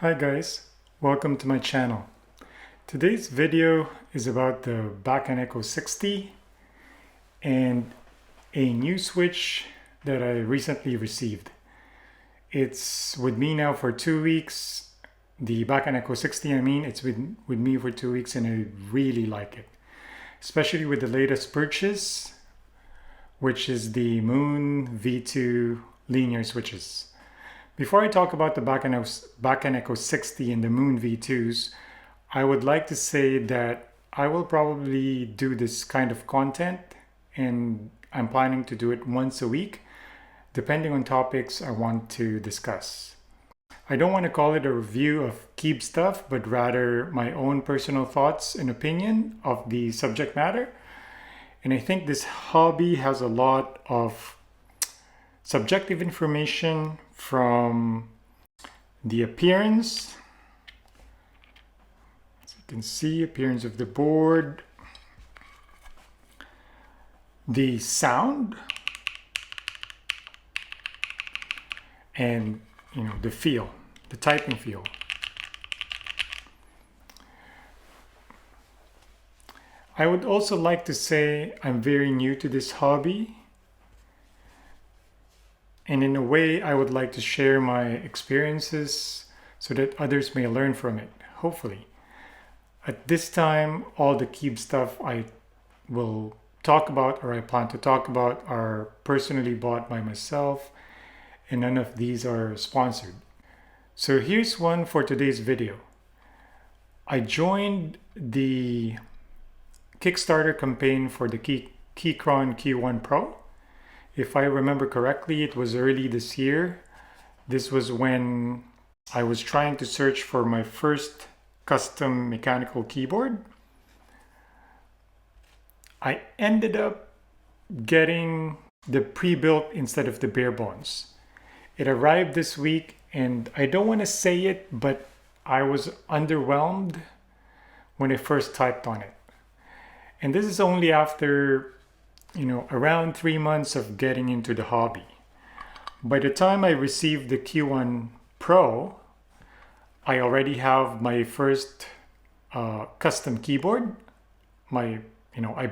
Hi guys, welcome to my channel. Today's video is about the Bakaneko60 and a new switch that I recently received. It's with me now for 2 weeks. The Bakaneko60, it's with me for 2 weeks and I really like it. Especially with the latest purchase, which is the Moon V2 linear switches. Before I talk about the Bakaneko60 and the Moon V2s, I would like to say that I will probably do this kind of content and I'm planning to do it once a week, depending on topics I want to discuss. I don't want to call it a review of Keeb stuff, but rather my own personal thoughts and opinion of the subject matter. And I think this hobby has a lot of subjective information from the appearance, as you can see, appearance of the board, the sound, and the feel, the typing feel. I would also like to say I'm very new to this hobby. And in a way, I would like to share my experiences so that others may learn from it, hopefully. At this time, all the Keeb stuff I will talk about or I plan to talk about are personally bought by myself, and none of these are sponsored. So here's one for today's video. I joined the Kickstarter campaign for the Keychron Q1 Pro. If I remember correctly, it was early this year. This was when I was trying to search for my first custom mechanical keyboard. I ended up getting the pre-built instead of the bare bones. It arrived this week and I don't want to say it, but I was underwhelmed when I first typed on it. And this is only after around 3 months of getting into the hobby. By the time I received the Q1 Pro, I already have my first custom keyboard. I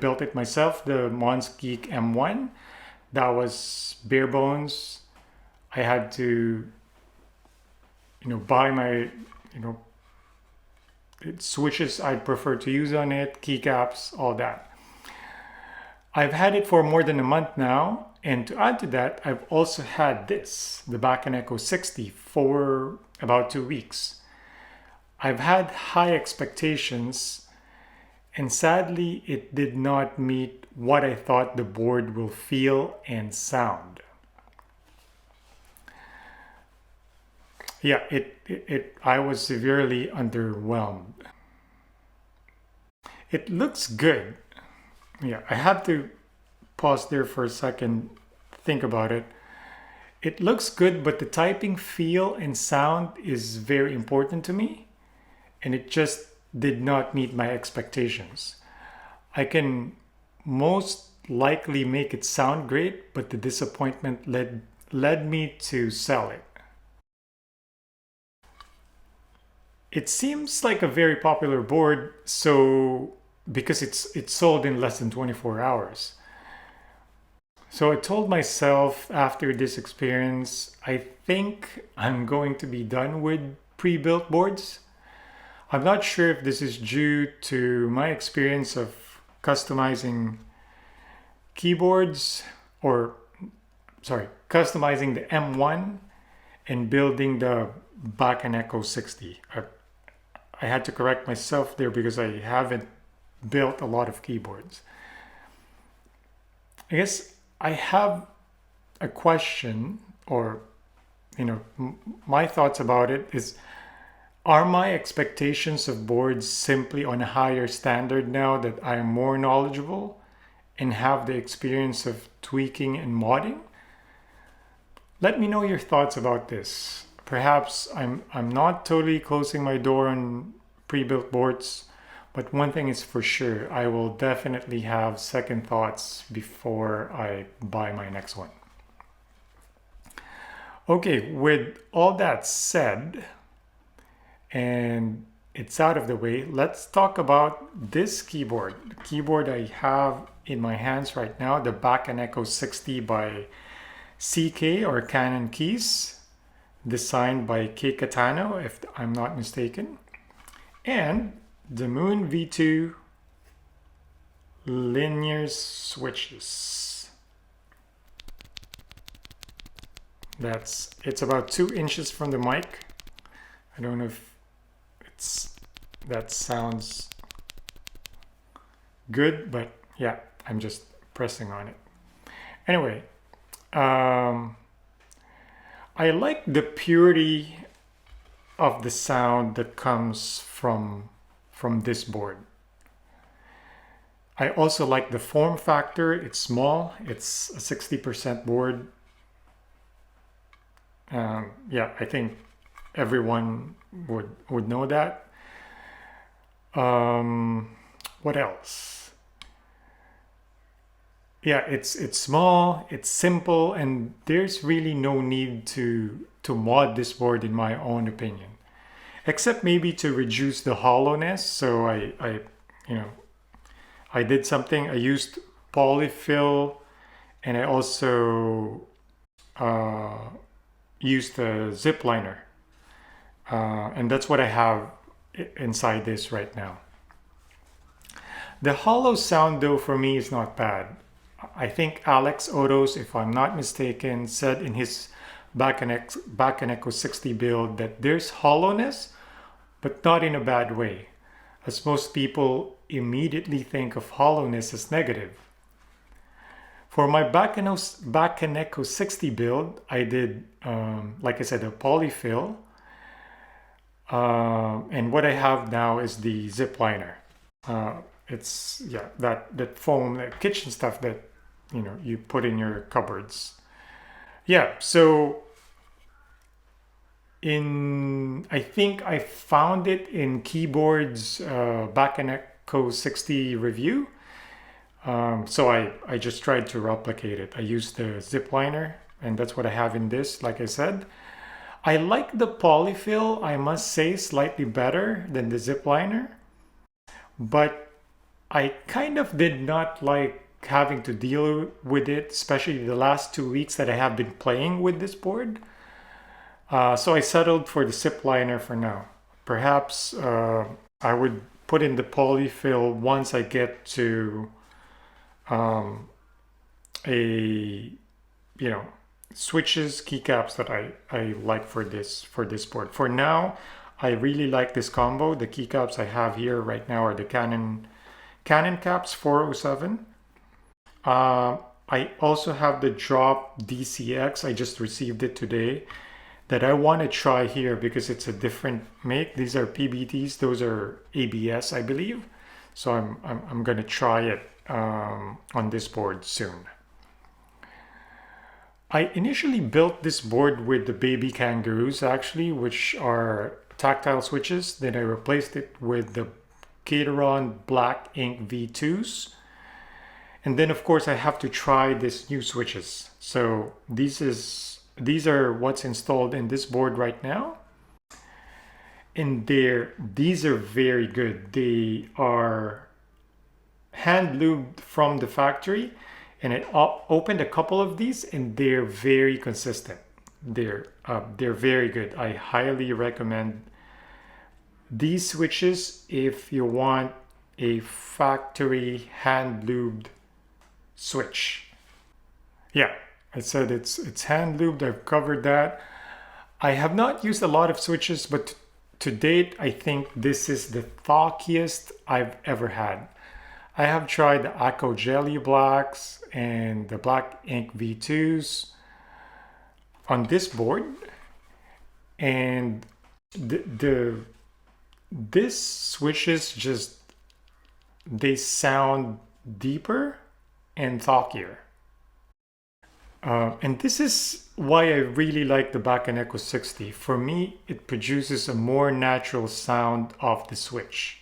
built it myself, the Geek M1. That was bare bones. I had to, buy my, switches I'd prefer to use on it, keycaps, all that. I've had it for more than a month now, and to add to that, I've also had this, the Bakaneko60, for about 2 weeks. I've had high expectations, and sadly, it did not meet what I thought the board will feel and sound. Yeah, I was severely underwhelmed. It looks good. Yeah, I have to pause there for a second, think about it. It looks good, but the typing feel and sound is very important to me, and it just did not meet my expectations. I can most likely make it sound great, but the disappointment led me to sell it. It seems like a very popular board, because it's sold in less than 24 hours. So I told myself after this experience, I think I'm going to be done with pre-built boards. I'm not sure if this is due to my experience of customizing keyboards customizing the M1 and building the Bakaneko60. I had to correct myself there because I haven't built a lot of keyboards. I guess I have a question, or my thoughts about it is, are my expectations of boards simply on a higher standard now that I am more knowledgeable and have the experience of tweaking and modding? Let me know your thoughts about this. Perhaps I'm not totally closing my door on pre-built boards, but one thing is for sure, I will definitely have second thoughts before I buy my next one. Okay, with all that said, and it's out of the way. Let's talk about this keyboard. The keyboard I have in my hands right now, the Bakaneko60 by CK or Canon Keys, designed by Kei Katano, if I'm not mistaken, and the Moon V2 linear switches. It's about 2 inches from the mic. I don't know if that sounds good, but yeah, I'm just pressing on it. Anyway, I like the purity of the sound that comes from this board. I also like the form factor. It's small. It's a 60% board. Yeah, I think everyone would know that. What else? Yeah, it's small, it's simple, and there's really no need to mod this board in my own opinion, except maybe to reduce the hollowness. So I did something. I used polyfill, and I also used a zip liner, and that's what I have inside this right now. The hollow sound though for me is not bad. I think Alex Odos, if I'm not mistaken, said in his Bakaneko60 build that there's hollowness, but not in a bad way, as most people immediately think of hollowness as negative. For my Bakaneko60 build, I did, like I said, a polyfill. And what I have now is the zip liner. It's, yeah, that foam, that kitchen stuff that, you put in your cupboards. Yeah, so I think I found it in Keyboard's Bakaneko60 review. So I just tried to replicate it. I used the zip liner, and that's what I have in this, like I said. I like the polyfill, I must say, slightly better than the zip liner, but I kind of did not like having to deal with it, especially the last 2 weeks that I have been playing with this board. So I settled for the zip liner for now. Perhaps I would put in the polyfill once I get to switches, keycaps that I like for this board. For now, I really like this combo. The keycaps I have here right now are the Canon caps 407. I also have the Drop DCX. I just received it today, that I want to try here because it's a different make. These are PBTs. Those are ABS, I believe. So I'm gonna try it on this board soon. I initially built this board with the baby kangaroos, actually, which are tactile switches. Then I replaced it with the Gateron Black Ink V2s. And then of course I have to try this new switches. So these are what's installed in this board right now. And these are very good. They are hand-lubed from the factory. And I opened a couple of these, and they're very consistent. They're very good. I highly recommend these switches if you want a factory hand-lubed switch. Yeah, I said it's hand-lubed. I've covered that. I have not used a lot of switches, but to date, I think this is the thockiest I've ever had. I have tried the Akko Jelly Blacks and the Black Ink V2s on this board, and this switches just, they sound deeper and thockier. And this is why I really like the Bakaneko60. For me, it produces a more natural sound of the switch.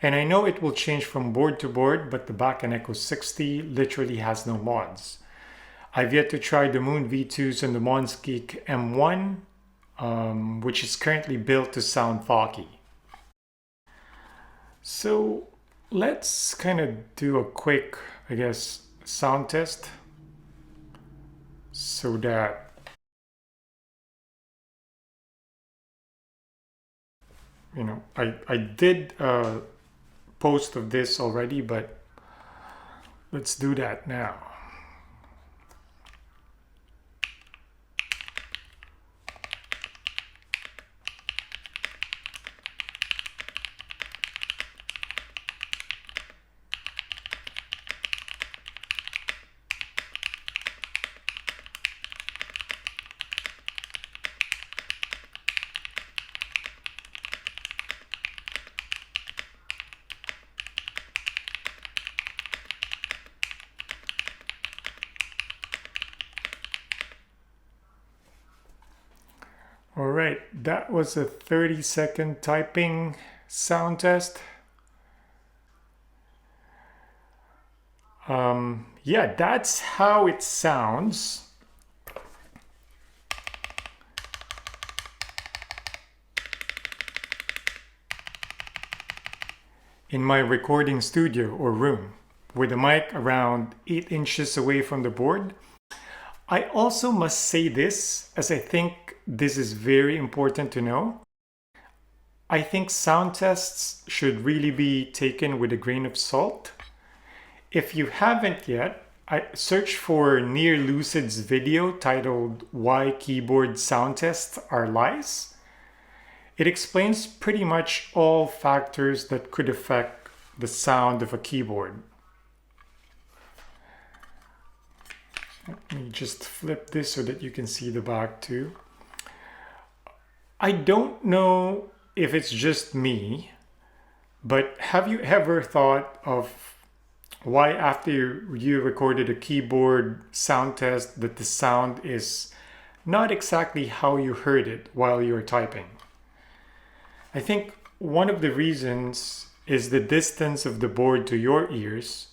And I know it will change from board to board, but the Bakaneko60 literally has no mods. I've yet to try the Moon V2s and the Monsgeek M1 which is currently built to sound foggy. So let's kind of do a quick, I guess, sound test so that I did a post of this already, but let's do that now. All right, that was a 30-second typing sound test. Yeah, that's how it sounds. In my recording studio or room, with the mic around 8 inches away from the board. I also must say this, as I think this is very important to know. I think sound tests should really be taken with a grain of salt. If you haven't yet, I search for Near Lucid's video titled "Why Keyboard Sound Tests Are Lies." It explains pretty much all factors that could affect the sound of a keyboard. Let me just flip this so that you can see the back too. I don't know if it's just me, but have you ever thought of why after you recorded a keyboard sound test that the sound is not exactly how you heard it while you were typing? I think one of the reasons is the distance of the board to your ears.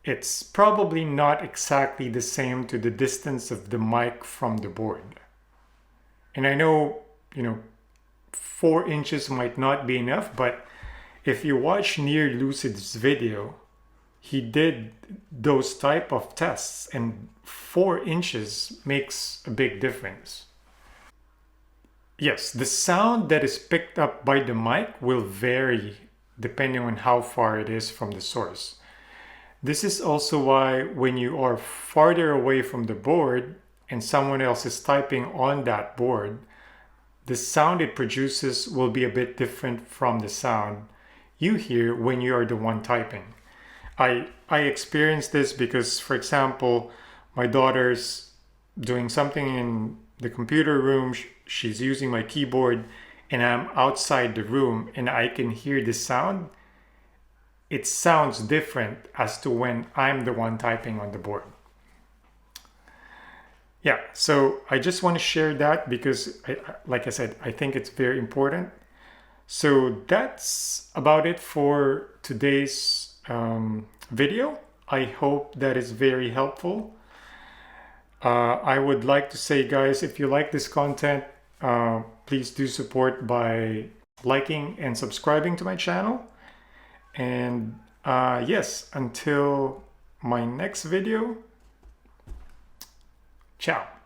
It's probably not exactly the same to the distance of the mic from the board. And I know, 4 inches might not be enough, but if you watch Near Lucid's video, he did those type of tests and 4 inches makes a big difference. Yes, the sound that is picked up by the mic will vary depending on how far it is from the source. This is also why when you are farther away from the board and someone else is typing on that board, the sound it produces will be a bit different from the sound you hear when you are the one typing. I experienced this because, for example, my daughter's doing something in the computer room, she's using my keyboard, and I'm outside the room and I can hear the sound. It sounds different as to when I'm the one typing on the board. Yeah, so I just want to share that because, like I said, I think it's very important. So that's about it for today's video. I hope that is very helpful. I would like to say, guys, if you like this content, please do support by liking and subscribing to my channel. And yes, until my next video, ciao.